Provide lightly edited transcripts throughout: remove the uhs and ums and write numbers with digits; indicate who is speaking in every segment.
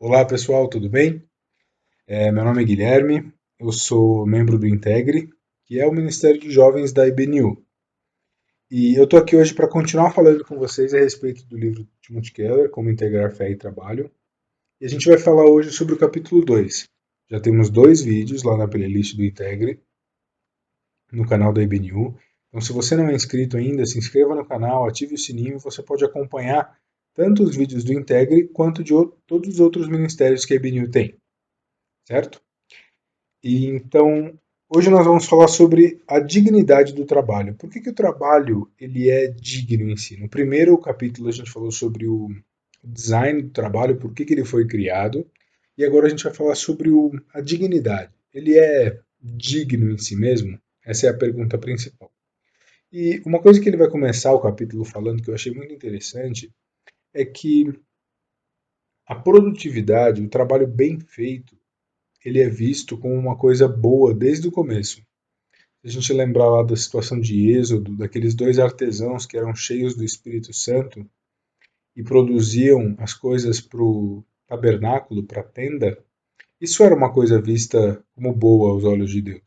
Speaker 1: Olá pessoal, tudo bem? Meu nome é Guilherme, eu sou membro do Integre, que é o Ministério de Jovens da IBNU. E eu estou aqui hoje para continuar falando com vocês a respeito do livro de Timothy Keller, Como Integrar Fé e Trabalho. E a gente vai falar hoje sobre o capítulo 2. Já temos 2 vídeos lá na playlist do Integre, no canal da IBNU. Então, se você não é inscrito ainda, se inscreva no canal, ative o sininho e você pode acompanhar tanto os vídeos do Integre quanto de todos os outros ministérios que a IBNU tem, certo? E então, hoje nós vamos falar sobre a dignidade do trabalho. Por que o trabalho ele é digno em si? No primeiro capítulo a gente falou sobre o design do trabalho, por que ele foi criado, e agora a gente vai falar sobre a dignidade. Ele é digno em si mesmo? Essa é a pergunta principal. E uma coisa que ele vai começar o capítulo falando que eu achei muito interessante é que a produtividade, o trabalho bem feito, ele é visto como uma coisa boa desde o começo. Se a gente lembrar lá da situação de Êxodo, daqueles 2 artesãos que eram cheios do Espírito Santo e produziam as coisas para o tabernáculo, para a tenda, isso era uma coisa vista como boa aos olhos de Deus.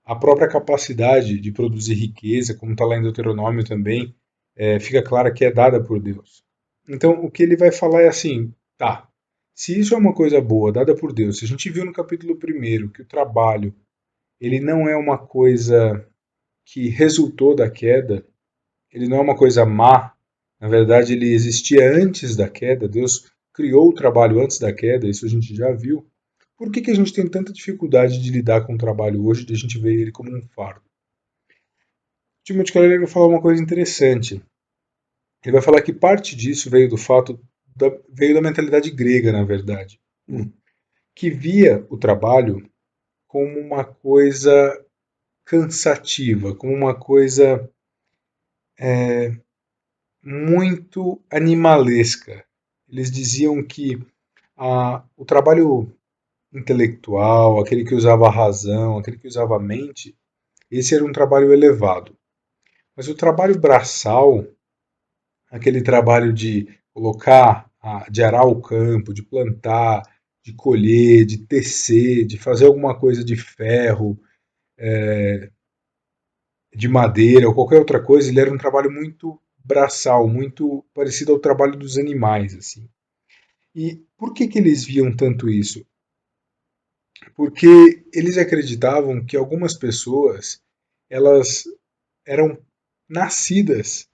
Speaker 1: A própria capacidade de produzir riqueza, como está lá em Deuteronômio também, fica clara que é dada por Deus. Então, o que ele vai falar é assim, tá, se isso é uma coisa boa, dada por Deus, se a gente viu no capítulo 1 que o trabalho ele não é uma coisa que resultou da queda, ele não é uma coisa má, na verdade ele existia antes da queda, Deus criou o trabalho antes da queda, isso a gente já viu. Por que a gente tem tanta dificuldade de lidar com o trabalho hoje, de a gente ver ele como um fardo? Timothy Keller vai falar uma coisa interessante. Ele vai falar que parte disso veio do fato, veio da mentalidade grega, na verdade, que via o trabalho como uma coisa cansativa, como uma coisa muito animalesca. Eles diziam que o trabalho intelectual, aquele que usava a razão, aquele que usava a mente, esse era um trabalho elevado. Mas o trabalho braçal, aquele trabalho de colocar, de arar o campo, de plantar, de colher, de tecer, de fazer alguma coisa de ferro, de madeira ou qualquer outra coisa, ele era um trabalho muito braçal, muito parecido ao trabalho dos animais, assim. E por que eles viam tanto isso? Porque eles acreditavam que algumas pessoas elas eram nascidas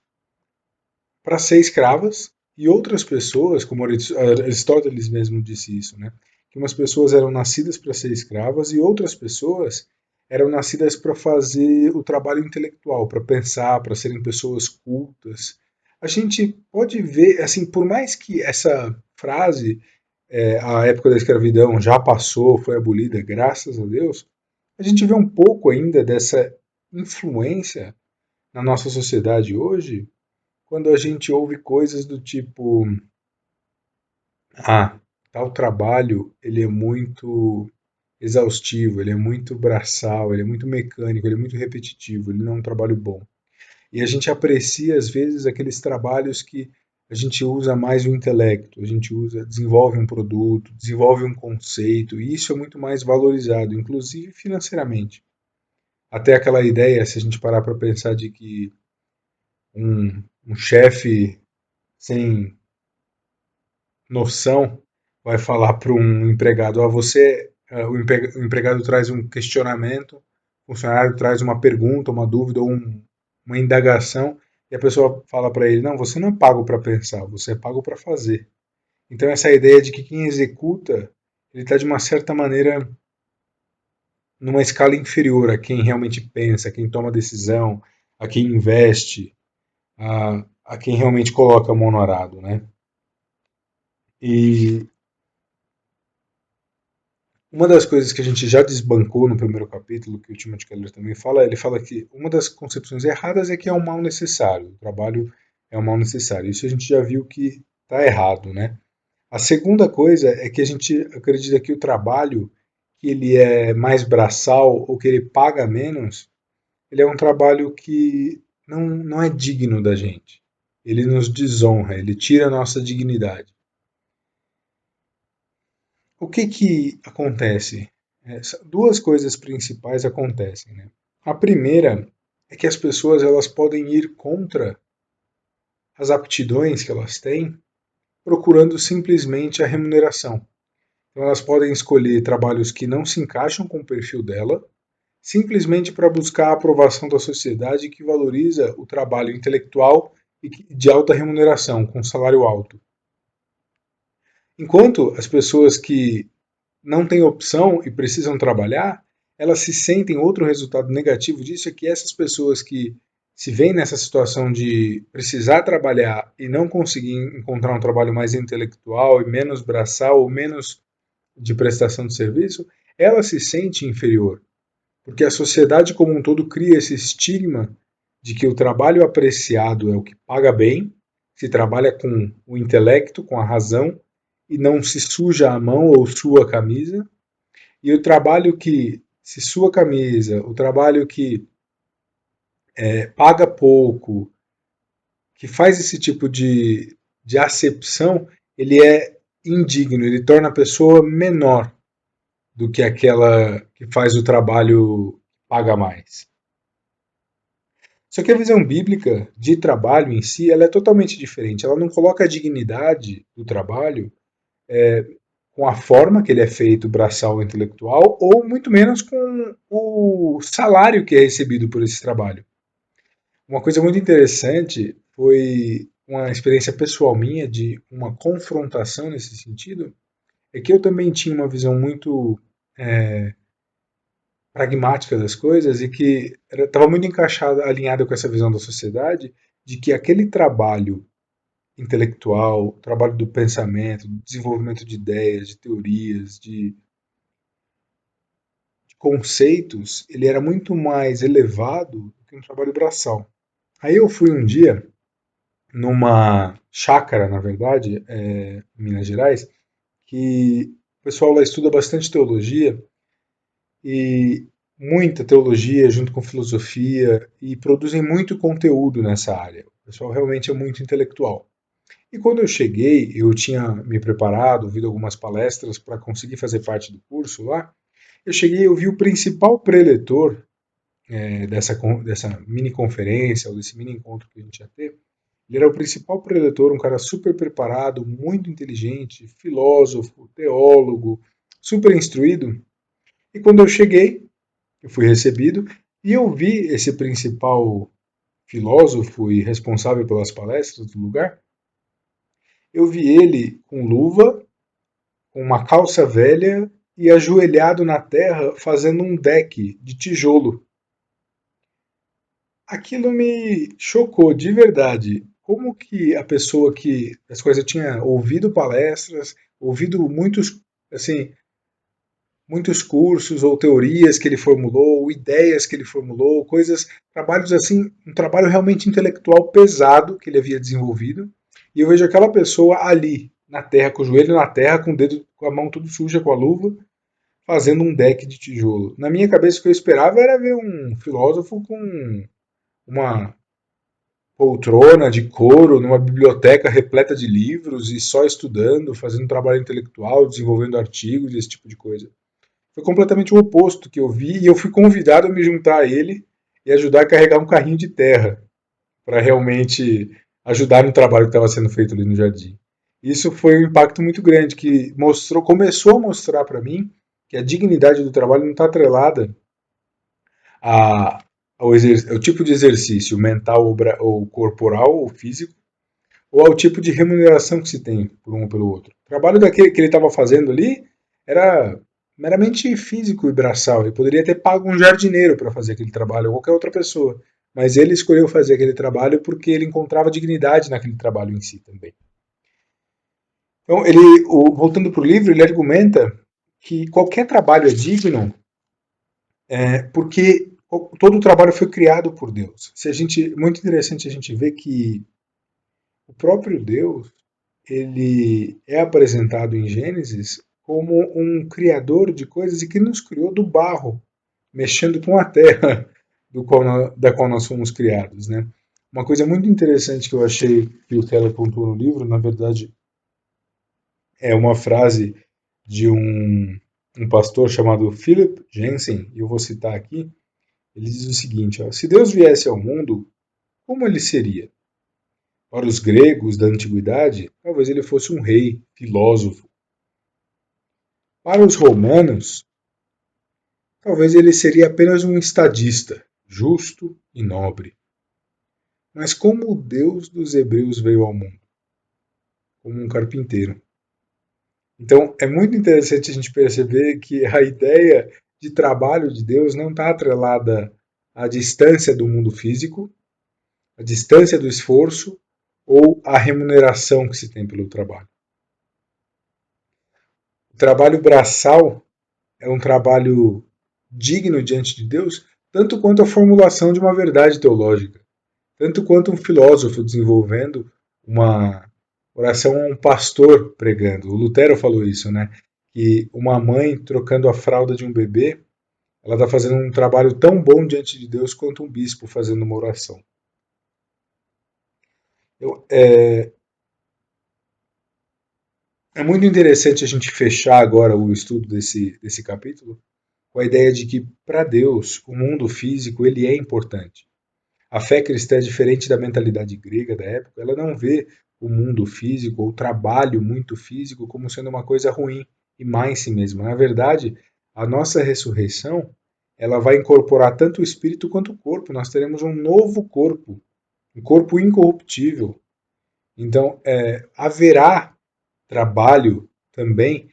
Speaker 1: para ser escravas e outras pessoas, como Aristóteles mesmo disse isso, né? Que umas pessoas eram nascidas para ser escravas e outras pessoas eram nascidas para fazer o trabalho intelectual, para pensar, para serem pessoas cultas. A gente pode ver, assim, por mais que essa frase a época da escravidão já passou, foi abolida, graças a Deus, a gente vê um pouco ainda dessa influência na nossa sociedade hoje, quando a gente ouve coisas do tipo, tal trabalho, ele é muito exaustivo, ele é muito braçal, ele é muito mecânico, ele é muito repetitivo, ele não é um trabalho bom. E a gente aprecia, às vezes, aqueles trabalhos que a gente usa mais o intelecto, a gente desenvolve um produto, desenvolve um conceito, e isso é muito mais valorizado, inclusive financeiramente. Até aquela ideia, se a gente parar para pensar de que um chefe sem noção vai falar para um empregado, o empregado traz um questionamento, o funcionário traz uma pergunta, uma dúvida ou uma indagação, e a pessoa fala para ele, não, você não é pago para pensar, você é pago para fazer. Então essa ideia de que quem executa, ele está de uma certa maneira numa escala inferior a quem realmente pensa, a quem toma decisão, a quem investe, a quem realmente coloca a mão no arado, né? E uma das coisas que a gente já desbancou no primeiro capítulo, que o Timothy Keller também fala, ele fala que uma das concepções erradas é que é um mal necessário. O trabalho é um mal necessário. Isso a gente já viu que está errado, né? A segunda coisa é que a gente acredita que o trabalho, que ele é mais braçal ou que ele paga menos, ele é um trabalho que não é digno da gente. Ele nos desonra, ele tira a nossa dignidade. O que acontece? Duas coisas principais acontecem, né? A primeira é que as pessoas elas podem ir contra as aptidões que elas têm, procurando simplesmente a remuneração. Então elas podem escolher trabalhos que não se encaixam com o perfil dela, simplesmente para buscar a aprovação da sociedade que valoriza o trabalho intelectual e de alta remuneração, com salário alto. Enquanto as pessoas que não têm opção e precisam trabalhar, elas se sentem. Outro resultado negativo disso é que essas pessoas que se veem nessa situação de precisar trabalhar e não conseguir encontrar um trabalho mais intelectual e menos braçal ou menos de prestação de serviço, ela se sente inferior, porque a sociedade como um todo cria esse estigma de que o trabalho apreciado é o que paga bem, se trabalha com o intelecto, com a razão, e não se suja a mão ou sua a camisa, e o trabalho que se sua camisa, o trabalho que paga pouco, que faz esse tipo de acepção, ele é indigno, ele torna a pessoa menor do que aquela que faz o trabalho que paga mais. Só que a visão bíblica de trabalho em si, ela é totalmente diferente. Ela não coloca a dignidade do trabalho com a forma que ele é feito, braçal ou intelectual, ou muito menos com o salário que é recebido por esse trabalho. Uma coisa muito interessante foi uma experiência pessoal minha de uma confrontação nesse sentido, é que eu também tinha uma visão muito pragmática das coisas e que estava muito encaixada, alinhada com essa visão da sociedade de que aquele trabalho intelectual, trabalho do pensamento, do desenvolvimento de ideias, de teorias, de conceitos, ele era muito mais elevado do que um trabalho braçal. Aí eu fui um dia numa chácara, na verdade, em Minas Gerais, que o pessoal lá estuda bastante teologia e muita teologia junto com filosofia e produzem muito conteúdo nessa área. O pessoal realmente é muito intelectual. E quando eu cheguei, eu tinha me preparado, ouvido algumas palestras para conseguir fazer parte do curso lá. Eu cheguei, eu vi o principal preletor dessa mini conferência, ou desse mini encontro que a gente ia ter. Ele era o principal preletor, um cara super preparado, muito inteligente, filósofo, teólogo, super instruído. E quando eu cheguei, eu fui recebido e eu vi esse principal filósofo e responsável pelas palestras do lugar. Eu vi ele com luva, com uma calça velha e ajoelhado na terra fazendo um deck de tijolo. Aquilo me chocou de verdade. Como que a pessoa que as coisas tinha ouvido palestras, ouvido assim, muitos cursos ou teorias que ele formulou, ou ideias que ele formulou, coisas, trabalhos assim, um trabalho realmente intelectual pesado que ele havia desenvolvido. E eu vejo aquela pessoa ali, na terra, com o joelho na terra, com o dedo, com a mão tudo suja com a luva, fazendo um deck de tijolo. Na minha cabeça, o que eu esperava era ver um filósofo com uma poltrona de couro numa biblioteca repleta de livros e só estudando, fazendo trabalho intelectual, desenvolvendo artigos, esse tipo de coisa. Foi completamente o oposto que eu vi e eu fui convidado a me juntar a ele e ajudar a carregar um carrinho de terra para realmente ajudar no trabalho que estava sendo feito ali no jardim. Isso foi um impacto muito grande que começou a mostrar para mim que a dignidade do trabalho não está atrelada a, ao tipo de exercício mental ou corporal ou físico, ou ao tipo de remuneração que se tem por um ou pelo outro. O trabalho daquele que ele estava fazendo ali era meramente físico e braçal. Ele poderia ter pago um jardineiro para fazer aquele trabalho, ou qualquer outra pessoa. Mas ele escolheu fazer aquele trabalho porque ele encontrava dignidade naquele trabalho em si também. Então, voltando para o livro, ele argumenta que qualquer trabalho é digno porque todo o trabalho foi criado por Deus. Muito interessante a gente ver que o próprio Deus ele é apresentado em Gênesis como um criador de coisas e que nos criou do barro, mexendo com a terra da qual nós fomos criados, né? Uma coisa muito interessante que eu achei que o Keller pontuou no livro, na verdade, é uma frase de um pastor chamado Philip Jensen, e eu vou citar aqui. Ele diz o seguinte: ó, se Deus viesse ao mundo, como ele seria? Para os gregos da antiguidade, talvez ele fosse um rei, filósofo. Para os romanos, talvez ele seria apenas um estadista, justo e nobre. Mas como o Deus dos hebreus veio ao mundo? Como um carpinteiro. Então é muito interessante a gente perceber que a ideia de trabalho de Deus não está atrelada à distância do mundo físico, à distância do esforço ou à remuneração que se tem pelo trabalho. O trabalho braçal é um trabalho digno diante de Deus, tanto quanto a formulação de uma verdade teológica, tanto quanto um filósofo desenvolvendo uma oração a um pastor pregando. O Lutero falou isso, né? Que uma mãe trocando a fralda de um bebê, ela está fazendo um trabalho tão bom diante de Deus quanto um bispo fazendo uma oração. É muito interessante a gente fechar agora o estudo desse capítulo com a ideia de que, para Deus, o mundo físico ele é importante. A fé cristã é diferente da mentalidade grega da época. Ela não vê o mundo físico ou o trabalho muito físico como sendo uma coisa ruim e má em si mesma. Na verdade, a nossa ressurreição ela vai incorporar tanto o espírito quanto o corpo. Nós teremos um novo corpo, um corpo incorruptível. Então, haverá trabalho também,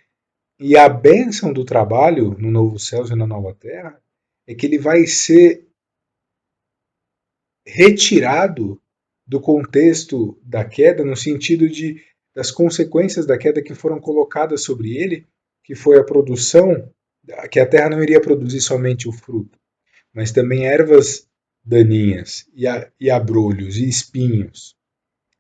Speaker 1: e a bênção do trabalho no novo céu e na nova terra é que ele vai ser retirado do contexto da queda, no sentido das consequências da queda que foram colocadas sobre ele, que foi a produção, que a terra não iria produzir somente o fruto, mas também ervas daninhas e abrolhos e espinhos.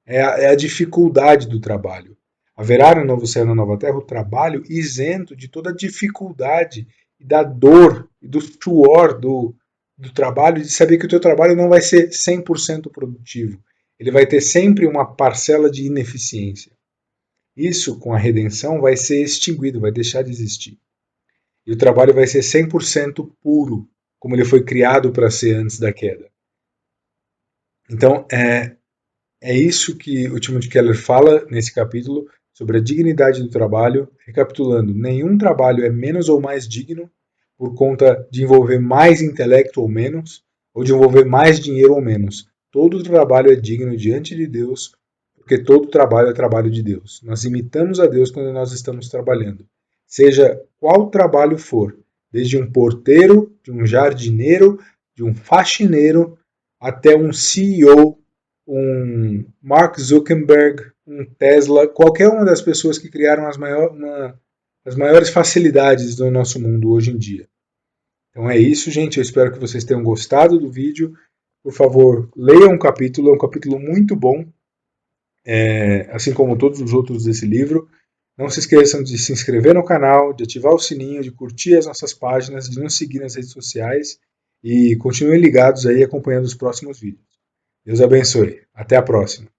Speaker 1: É a dificuldade do trabalho. Haverá no novo céu e na nova terra o trabalho isento de toda a dificuldade e da dor e do suor do trabalho, de saber que o teu trabalho não vai ser 100% produtivo. Ele vai ter sempre uma parcela de ineficiência. Isso, com a redenção, vai ser extinguido, vai deixar de existir. E o trabalho vai ser 100% puro, como ele foi criado para ser antes da queda. Então, é isso que o Timothy Keller fala nesse capítulo sobre a dignidade do trabalho. Recapitulando, nenhum trabalho é menos ou mais digno por conta de envolver mais intelecto ou menos, ou de envolver mais dinheiro ou menos. Todo trabalho é digno diante de Deus, porque todo trabalho é trabalho de Deus. Nós imitamos a Deus quando nós estamos trabalhando. Seja qual trabalho for, desde um porteiro, de um jardineiro, de um faxineiro, até um CEO, um Mark Zuckerberg, um Tesla, qualquer uma das pessoas que criaram as maiores facilidades do nosso mundo hoje em dia. Então é isso, gente. Eu espero que vocês tenham gostado do vídeo. Por favor, leiam o capítulo. É um capítulo muito bom, assim como todos os outros desse livro. Não se esqueçam de se inscrever no canal, de ativar o sininho, de curtir as nossas páginas, de nos seguir nas redes sociais e continuem ligados aí acompanhando os próximos vídeos. Deus abençoe. Até a próxima.